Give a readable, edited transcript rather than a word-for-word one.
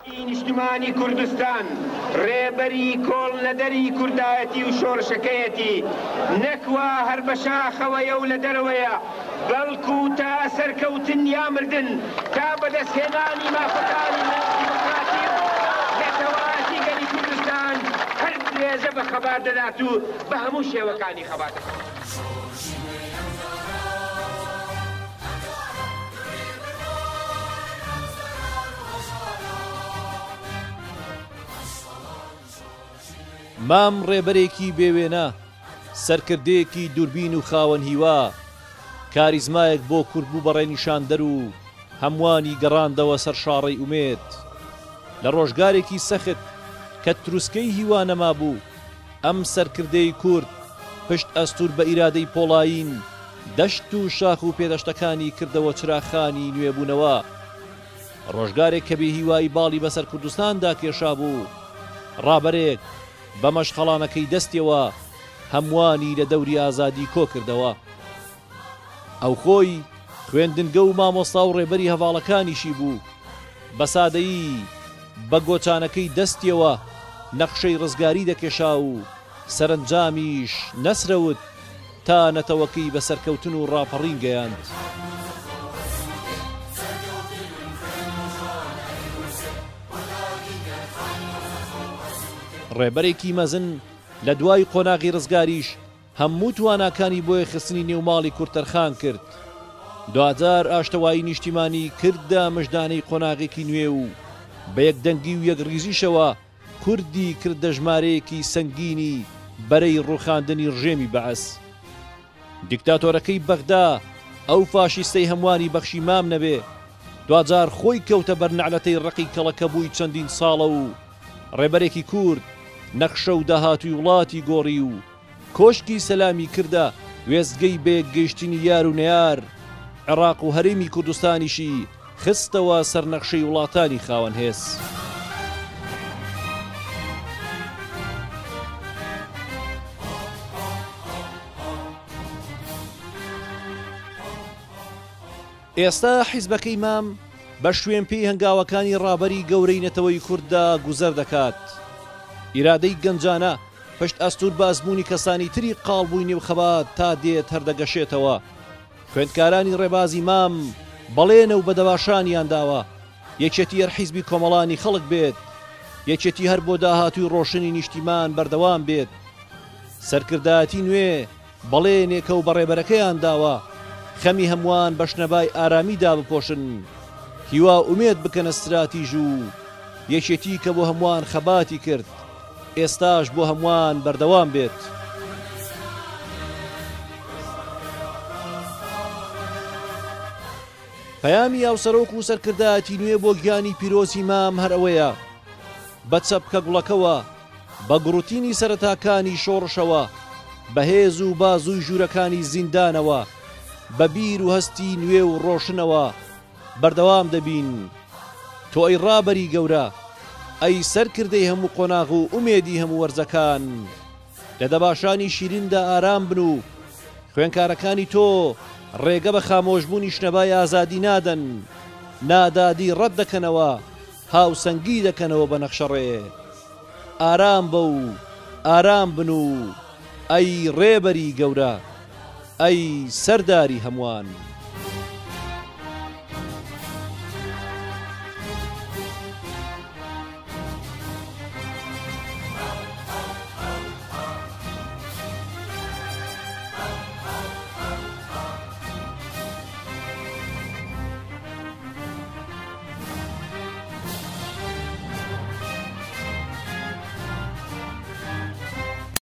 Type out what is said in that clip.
نیشتمانی کوردستان ڕێبەری کۆڵ لەدەری کوردایەتی و شۆڕشەکەیەتی نەکوا هەر بە شاخەوەیە و لە دەرەوەیە بەڵکو تا سەرکەوتن یا مردن تا بەدەستهێنانی مافەکانی دیموکراتی لە تەواوەتی گەلی کوردستان هەر درێژە بە خەبار دەدات و بە هەموو شێوەکانی خەبار دەدات. مام ڕێبەرێکی بێوێنە سەرکردەیەکی دووربین و خاوەن هیوا کاریزمایەک بۆ کورتبوو بەڕێنیشاندەر و هەموانی گەڕاندەوە سەر شاڕەی ئومێد لە ڕۆژگارێکی سەخت کە تروسکەی هیوا نەما بوو ئەم سەرکردەی کورد پشت ئەستور بە ئیرادەی پۆڵاین دەشت و شاخ و پێدەشتەکانی کردەوە چراخانی نوێبوونەوە ڕۆژگارێک کە بێ هیوای باڵی بەسەر کوردستاندا کێشا بوو ڕابەرێک بە مەشخەڵانەکەی دەستیەوە هەموانی لە دەوری ئازادی کۆ کردەوە ئەو خۆی خوێندنگە و مامۆستا و ڕێبەری هەڤاڵەکانیشی بوو بە سادەیی بە گۆچانەکەی دەستیەوە نەخشەی ڕزگاری دەکێشا و سەرنجامیش نەسرەوت تا نەتەوەکەی بە سەرکەوتن و ڕاپەڕین گەیاند. ڕێبەرێکی مەزن لە دوای قۆناغی ڕزگاریش هەموو تواناکانی بۆیە خستنی نێوماڵی کورتەرخان کرد. دوجار ئاشتەوایی نیشتیمانی کردە مژدانەی قۆناغێکی نوێ و بە یەکدەنگی و یەکڕیزیشەوە کوردی کردە ژمارەیەکی سەنگینی بەرەی ڕووخاندنی ڕژێمی بەعەس. دیکتاتۆرەکەی بەغدا ئەو فاشیستەی هەموانی بەخشی مام نەبێ دوجار خۆی کەوتە بەرنەعلەتەی ڕقی کەڵەکە بووی چەندین ساڵە و ڕێبەرێکی کورد نەخشە و داهاتوی وڵاتی گۆڕی و کۆشکی سەلامی کردە وێستگەی بێگەیشتنی یار و نەیار عێراق و هەرێمی کوردستانیشی خستەوە سەرنەخشەی وڵاتانی خاوەن هێز. ئێستا حیزبەکەی مام بە شوێن پێی هەنگاوەکانی ڕابەری گەورەی نەتەوەی کورددا گوزەر دەکات. ئیرادەی گەنجانە پشت ئەستور بە ئەزموونی کەسانی تری قاڵبووی نێوخەبات تا دێت هەردەگەشێتەوە. خوێندکارانی ڕێبازی مام بەڵێنە و بەدەباشانیان داوە یەکێتی هەر حیزبی کۆمەڵانی خەڵک بێت، یەکێتی هەر بۆ داهاتووی ڕۆشنی نیشتیمان بەردەوام بێت. سەرکردایەتی نوێ بەڵێنێکە و بەڕێبەرەکەیان داوە خەمی هەمووان بە شنەبای ئارامیدا بپۆشن، هیوا ئومێد بکەنە استراتیژ و یەکێتی کە بۆ هەمووان خەباتی کرد ئێستاش بۆ هەمووان بەردەوام بێت. پەیامی هاوسەرۆک و سەرکردایەتی نوێ بۆ گیانی پیرۆزی مام هەر ئەوەیە بە چەپکە گوڵەکەوە بە گڕوتینی سەرەتاکانی شۆڕشەوە بەهێز و بازووی ژوورەکانی زیندانەوە بە بیر و هەستی نوێ و ڕۆشنەوە بەردەوام دەبین. تۆ ئەی ڕابەری گەورە، ئەی سەرکردەی هەموو قۆناغ و ئومێدی هەموو وەرزەکان، لە دەباشانی شیریندا ئارام بن و خوێنکارەکانی تۆ ڕێگە بە خامۆشبوونی شنەبای ئازادی نادەن، نادادی ڕەت دەکەنەوە، هاوسەنگی دەکەنەوە بە نەخشەڕێ. ئارام بە و ئارام بن و ئەی ڕێبەری گەورە، ئەی سەرداری هەمووان.